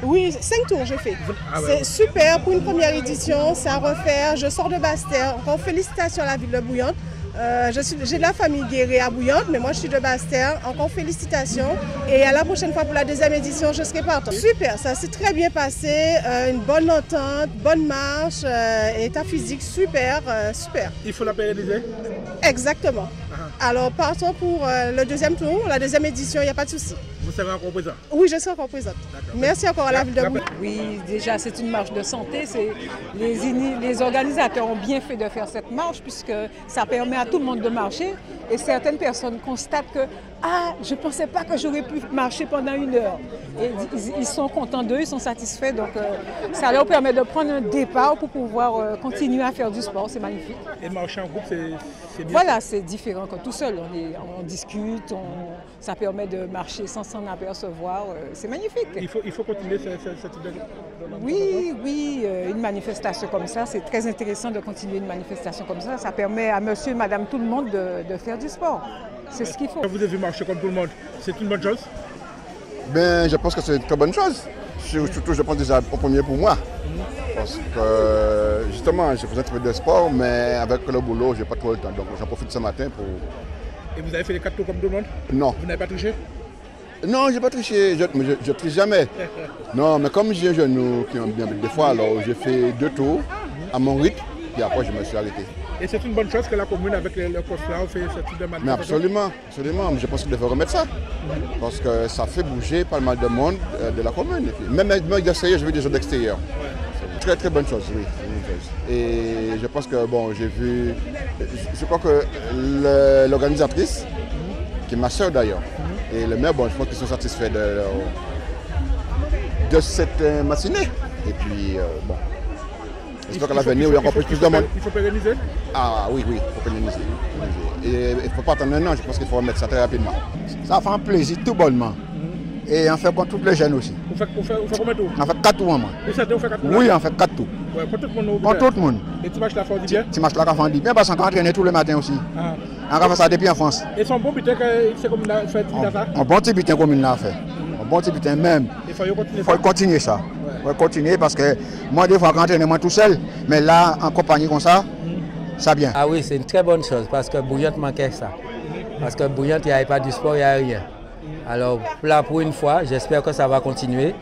Oui, 5 tours je fais. Ah ouais, C'est ouais. super pour une première édition, c'est à refaire. Je sors de Basse-Terre. Encore félicitations à la ville de Bouillante. J'ai de la famille guérée à Bouillante, mais moi je suis de Basse-Terre. Encore félicitations. Et à la prochaine fois pour la deuxième édition, je serai partant. Super, ça s'est très bien passé. Une bonne entente, bonne marche, état physique super, super. Il faut la pérenniser. Exactement. Alors partons pour le deuxième tour, la deuxième édition, il n'y a pas de souci. Vous serez encore présent. Oui, je serai encore présente. Merci encore à la ville de Bouillante. Oui, déjà c'est une marche de santé. Les organisateurs ont bien fait de faire cette marche puisque ça permet à tout le monde de marcher. Et certaines personnes constatent que je ne pensais pas que j'aurais pu marcher pendant 1 heure. Et ils sont contents d'eux, ils sont satisfaits. Donc ça leur permet de prendre un départ pour pouvoir continuer à faire du sport. C'est magnifique. Et marcher en groupe, c'est bien. Voilà, c'est différent que tout seul. On discute, ça permet de marcher sans s'en apercevoir. C'est magnifique. Il faut continuer cette idée. Oui, une manifestation comme ça, c'est très intéressant de continuer une manifestation comme ça. Ça permet à monsieur et madame tout le monde de faire du sport. C'est ce qu'il faut. Vous avez vu marcher comme tout le monde, c'est une bonne chose? Ben, je pense que c'est une très bonne chose. Surtout, je pense déjà au premier pour moi. Parce que justement, je faisais un peu de sport, mais avec le boulot, je n'ai pas trop le temps. Donc j'en profite ce matin pour... Et vous avez fait les 4 tours comme tout le monde? Non. Vous n'avez pas triché? Non, je n'ai pas triché, je ne triche jamais. Non, mais comme j'ai un genou qui m'a bien des fois, alors j'ai fait 2 tours à mon rythme, puis après je me suis arrêté. Et c'est une bonne chose que la commune, avec le COSLA, fait ce type de manifestation? Mais absolument, absolument. Je pense qu'il devrait remettre ça. Parce que ça fait bouger pas mal de monde de la commune. Et puis, même d'extérieur, je veux des gens d'extérieur. C'est une très très bonne chose, oui. Et je pense que, bon, j'ai vu... Je crois que l'organisatrice, qui est ma soeur d'ailleurs, et le maire, bon, je pense qu'ils sont satisfaits de cette matinée. Et puis, bon... J'espère qu'à l'avenir, il y a encore plus de monde. Il faut pérenniser? Ah oui, il faut pérenniser. Et il ne faut pas attendre 1 an, je pense qu'il faut remettre ça très rapidement. Ça fait un plaisir tout bonnement. Et on fait pour tous les jeunes aussi. Vous faites combien de tours? On fait 4 tours, moi. Vous faites 4 tours? Oui, on fait 4 tours. Ouais, pour tout le monde? Pour tout le monde. Et tu marches la fort du bien? Tu marches la fort du bien parce qu'on entraîne tous les matins aussi. On va faire ça depuis en France. Et son bon butin, c'est comme il a fait ça? Un bon petit butin comme il l'a fait. Un bon petit butin même. Il faut continuer ça. Il faut continuer parce que moi, des fois, quand j'entraîne moi tout seul, mais là, en compagnie comme ça, ça vient. Ah oui, c'est une très bonne chose parce que Bouillante manquait ça. Parce que Bouillante, il n'y avait pas du sport, il n'y avait rien. Alors là, pour une fois, j'espère que ça va continuer.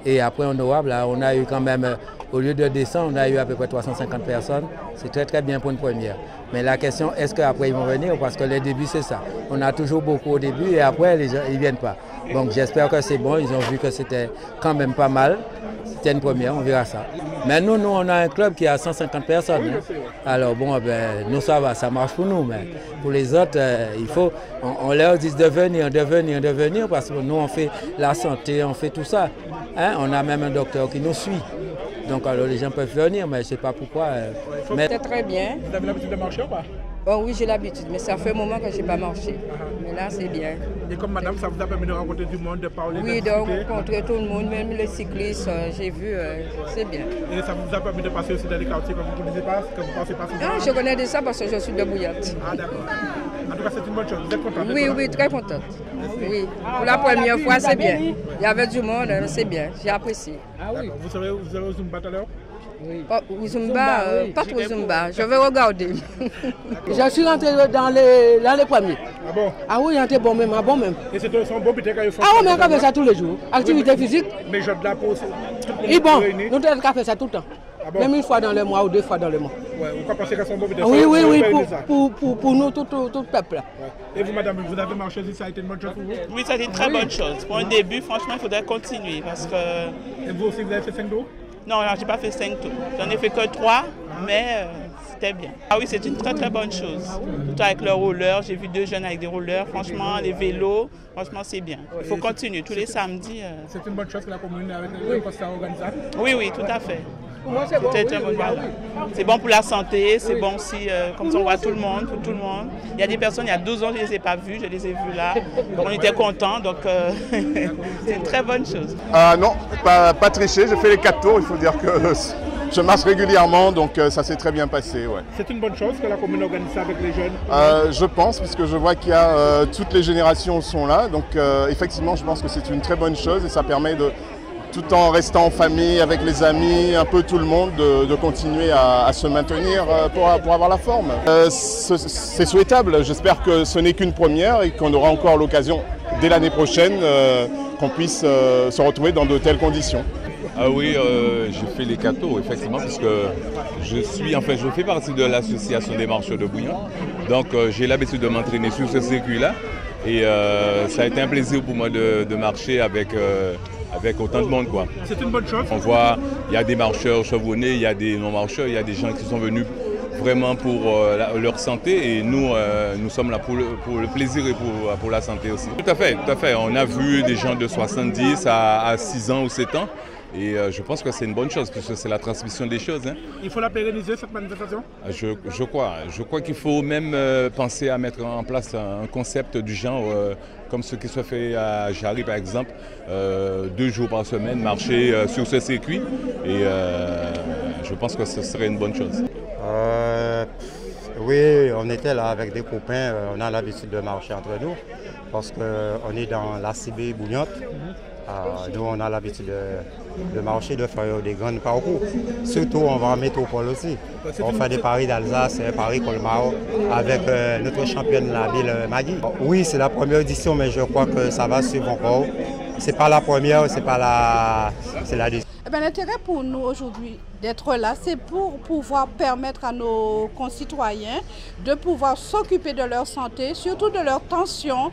Et après, en Europe, là, on a eu quand même, au lieu de descendre, on a eu à peu près 350 personnes. C'est très très bien pour une première. Mais la question, est-ce qu'après ils vont venir? Parce que les débuts, c'est ça. On a toujours beaucoup au début et après, les gens, ils ne viennent pas. Donc j'espère que c'est bon. Ils ont vu que c'était quand même pas mal. C'était une première, on verra ça. Mais nous, on a un club qui a 150 personnes. Hein. Alors bon, nous ça va, ça marche pour nous. Mais pour les autres, il faut, on leur dit de venir, parce que nous on fait la santé, on fait tout ça. Hein? On a même un docteur qui nous suit. Donc alors les gens peuvent venir, mais je ne sais pas pourquoi. Mais... C'est très bien. Vous avez l'habitude de marcher ou pas? Oh oui, j'ai l'habitude, mais ça fait un moment que je n'ai pas marché. Mais là, c'est bien. Et comme madame, ça vous a permis de rencontrer du monde, de parler, oui, de rencontrer tout le monde, même les cyclistes, j'ai vu, c'est bien. Et ça vous a permis de passer aussi dans les quartiers que vous ne connaissez pas, que vous ne pensez pas souvent? Non, je connais de ça parce que je suis de Bouillante. Ah d'accord. En tout cas, c'est une bonne chose. Vous êtes contente? Oui, très contente. Oui, pour la première fois, c'est bien. Il y avait du monde, c'est bien, j'ai apprécié. Ah oui. Vous serez au Zumba tout à l'heure? Oui. Au Zumba, pas trop Zumba, je vais regarder. Je suis rentré dans les premiers. Ah bon? Ah oui, j'étais bon même, bon même. Et c'est un bon butin quand il faut? Ah oui, mais on fait ça tous les jours. Activité physique. Mais je de la pause. Et bon, nous devons faire ça tout le temps. Ah bon? Même une fois dans le mois ou 2 fois dans le mois. Ouais, vous pensez que c'est un bon butin? Oui, pour nous, tout le peuple. Ouais. Et vous, madame, vous avez marché ici, ça a été une bonne chose pour vous? Oui, ça a été une très bonne chose. Pour un début, franchement, il faudrait continuer parce que... Et vous aussi, vous avez fait 5 tours? Non, je n'ai pas fait 5 tours. J'en ai fait que 3, mais c'était bien. Ah oui, c'est une très très bonne chose. Surtout avec le roller, j'ai vu 2 jeunes avec des rollers. Franchement, les vélos, franchement, c'est bien. Il faut continuer tous les samedis. C'est une bonne chose que la commune avec le COSLA organise ça? Oui, tout à fait. Pour moi, c'est bon. C'est bon pour la santé, c'est bon aussi, comme ça on voit tout le monde, pour tout le monde. Il y a des personnes, il y a 12 ans, je ne les ai pas vues, je les ai vues là. Donc on était contents, donc c'est une très bonne chose. Non, pas tricher, j'ai fait les 4 tours, il faut dire que je marche régulièrement, donc ça s'est très bien passé. Ouais. C'est une bonne chose que la commune organise ça avec les jeunes? Je pense, puisque je vois qu'il y a toutes les générations sont là, donc effectivement je pense que c'est une très bonne chose et ça permet tout en restant en famille, avec les amis, un peu tout le monde, de continuer à se maintenir pour avoir la forme. C'est souhaitable, j'espère que ce n'est qu'une première et qu'on aura encore l'occasion dès l'année prochaine qu'on puisse se retrouver dans de telles conditions. Ah oui, j'ai fait les 4 tours, effectivement, parce que je fais partie de l'association des marcheurs de Bouillante. Donc j'ai l'habitude de m'entraîner sur ce circuit-là. Et ça a été un plaisir pour moi de marcher avec autant de monde, quoi. C'est une bonne chose. On voit, il y a des marcheurs chevronnés, il y a des non-marcheurs, il y a des gens qui sont venus vraiment pour leur santé et nous sommes là pour le plaisir et pour la santé aussi. Tout à fait. On a vu des gens de 70 à 6 ans ou 7 ans. Et je pense que c'est une bonne chose, puisque c'est la transmission des choses. Hein. Il faut la pérenniser, cette manifestation? Je crois qu'il faut même penser à mettre en place un concept du genre, comme ce qui se fait à Jarry par exemple, 2 jours par semaine, marcher sur ce circuit. Et je pense que ce serait une bonne chose. Oui, on était là avec des copains, on a l'habitude de marcher entre nous, parce qu'on est dans l'ACB Bouillante. Nous, on a l'habitude de marcher, de faire des grands parcours. Surtout, on va en métropole aussi. On fait des paris d'Alsace, paris Colmar, avec notre championne de la ville, Maggie. Oui, c'est la première édition, mais je crois que ça va suivre encore. C'est pas la première, c'est la deuxième. L'intérêt pour nous aujourd'hui d'être là, c'est pour pouvoir permettre à nos concitoyens de pouvoir s'occuper de leur santé, surtout de leur tension,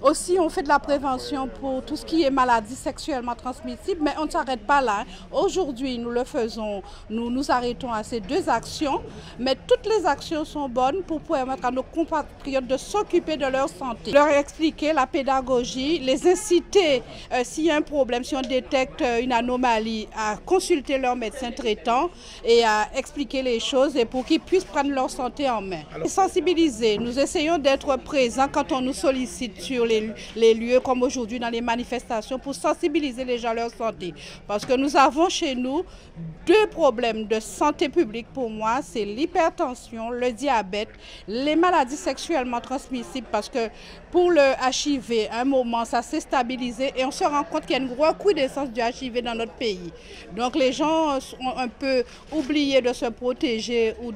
aussi on fait de la prévention pour tout ce qui est maladies sexuellement transmissibles, mais on ne s'arrête pas là. Aujourd'hui, nous le faisons, nous nous arrêtons à ces 2 actions, mais toutes les actions sont bonnes pour permettre à nos compatriotes de s'occuper de leur santé. Leur expliquer la pédagogie, les inciter, s'il y a un problème, si on détecte une anomalie, à consulter leur médecin traitant et à expliquer les choses et pour qu'ils puissent prendre leur santé en main. Sensibiliser, nous essayons d'être présents quand on nous sollicite sur les lieux comme aujourd'hui dans les manifestations pour sensibiliser les gens à leur santé. Parce que nous avons chez nous 2 problèmes de santé publique pour moi, c'est l'hypertension, le diabète, les maladies sexuellement transmissibles parce que pour le HIV, à un moment, ça s'est stabilisé et on se rend compte qu'il y a une grosse recrudescence du HIV dans notre pays. Donc les gens ont un peu oublié de se protéger ou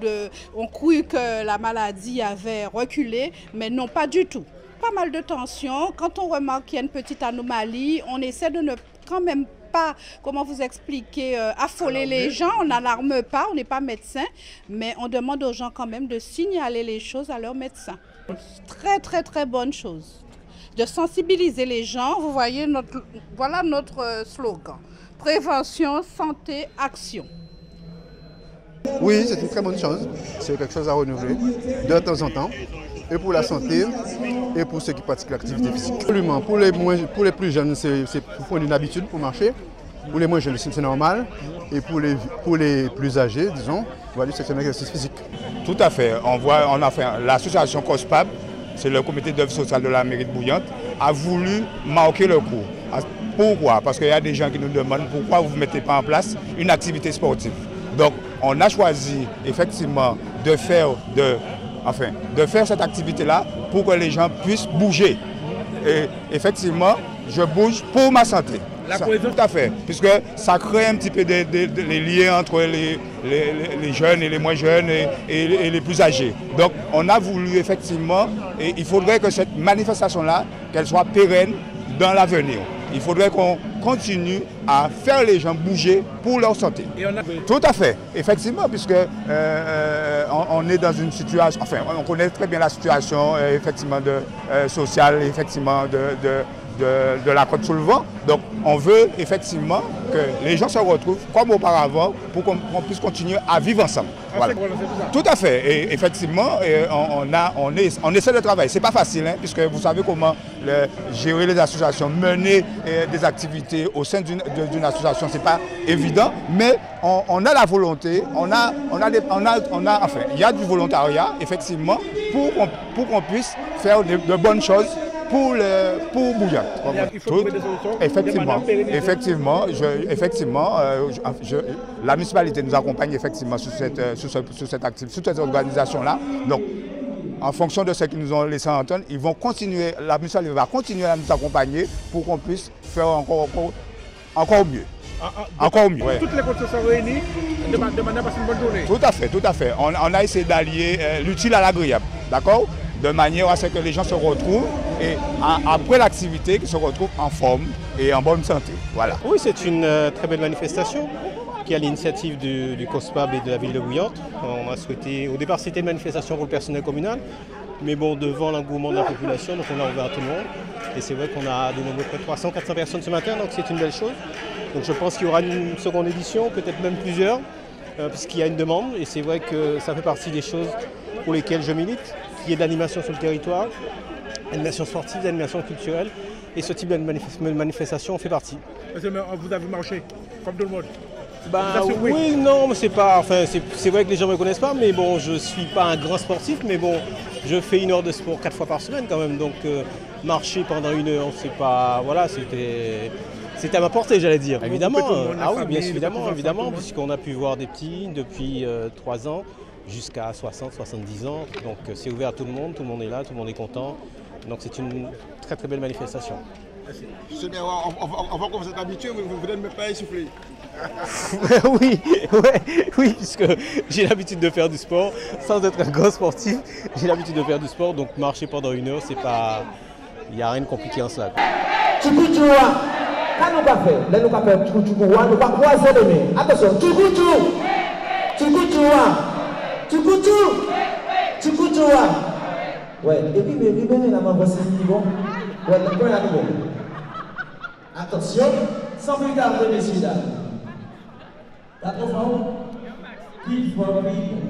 ont cru que la maladie avait reculé, mais non, pas du tout. Pas mal de tension. Quand on remarque qu'il y a une petite anomalie, on essaie de ne quand même pas, comment vous expliquer, affoler les gens. On n'alarme pas, on n'est pas médecin, mais on demande aux gens quand même de signaler les choses à leur médecin. Très, très, très bonne chose. De sensibiliser les gens. Vous voyez, voilà notre slogan. Prévention, santé, action. Oui, c'est une très bonne chose. C'est quelque chose à renouveler de temps en temps. Et pour la santé, et pour ceux qui pratiquent l'activité physique. Absolument. Pour les plus jeunes, c'est pour une habitude pour marcher. Pour les moins jeunes, c'est normal. Et pour les plus âgés, disons, c'est un exercice physique. Tout à fait. L'association COSPAB, c'est le comité d'œuvre sociale de la mairie de Bouillante, a voulu marquer le coup. Pourquoi? Parce qu'il y a des gens qui nous demandent pourquoi vous ne mettez pas en place une activité sportive. Donc, on a choisi effectivement de faire cette activité-là pour que les gens puissent bouger. Et effectivement, je bouge pour ma santé. Tout à fait, puisque ça crée un petit peu les liens entre les jeunes et les moins jeunes et les plus âgés. Donc on a voulu effectivement, et il faudrait que cette manifestation-là, qu'elle soit pérenne dans l'avenir. Il faudrait qu'on continue à faire les gens bouger pour leur santé. Tout à fait, effectivement, puisque on est dans une situation, on connaît très bien la situation effectivement sociale, effectivement de la Côte-sous-le-Vent. Donc on veut effectivement que les gens se retrouvent comme auparavant pour qu'on puisse continuer à vivre ensemble. Voilà. Tout à fait. Et effectivement, on essaie de travailler. C'est pas facile, hein, puisque vous savez comment gérer les associations, mener des activités au sein d'une association, c'est pas évident, mais on a la volonté, il y a du volontariat, effectivement, pour qu'on puisse faire de bonnes choses pour Bouillante. Il faut trouver des solutions. Effectivement, la municipalité nous accompagne effectivement sur cette activité, sur cette organisation-là. Donc, en fonction de ce qu'ils nous ont laissé entendre, la municipalité va continuer à nous accompagner pour qu'on puisse faire encore encore mieux. Encore mieux. Toutes les conditions sont réunies de manière à passer une bonne journée. Tout à fait, tout à fait. On a essayé d'allier l'utile à l'agréable, d'accord? De manière à ce que les gens se retrouvent et après l'activité, qu'ils se retrouvent en forme et en bonne santé. Voilà. Oui, c'est une très belle manifestation qui est à l'initiative du COSPAB et de la ville de Bouillante. On a souhaité, au départ c'était une manifestation pour le personnel communal, mais bon, devant l'engouement de la population, donc on a ouvert à tout le monde. Et c'est vrai qu'on a dénombré près de 300-400 personnes ce matin, donc c'est une belle chose. Donc je pense qu'il y aura une seconde édition, peut-être même plusieurs, puisqu'il y a une demande. Et c'est vrai que ça fait partie des choses pour lesquelles je milite, qu'il y ait de l'animation sur le territoire, animation sportive, animation culturelle. Et ce type de manifestation en fait partie. Vous avez marché, comme tout le monde? Oui, non, mais c'est pas. Enfin, c'est vrai que les gens ne me connaissent pas, mais bon, je suis pas un grand sportif, mais bon, je fais 1 heure de sport 4 fois par semaine quand même. Donc marcher pendant 1 heure, c'est pas. Voilà, c'était à ma portée, j'allais dire. Évidemment. Ah oui, bien évidemment, puisqu'on a pu voir des petits depuis 3 ans jusqu'à 60, 70 ans. Donc c'est ouvert à tout le monde est là, tout le monde est content. Donc c'est une très très belle manifestation. Merci. On voit que vous êtes habitué, vous n'êtes même pas essoufflé. Oui, puisque j'ai l'habitude de faire du sport, sans être un grand sportif, j'ai l'habitude de faire du sport, donc marcher pendant 1 heure, c'est pas. Il n'y a rien de compliqué en cela. Quand nous pas croiser les mains. Attention, ouais, et puis mais la main va c'est bon. Ouais, le point là bon. Attention, sans plus tarder, messieurs dames. La profonde, qui va vivre.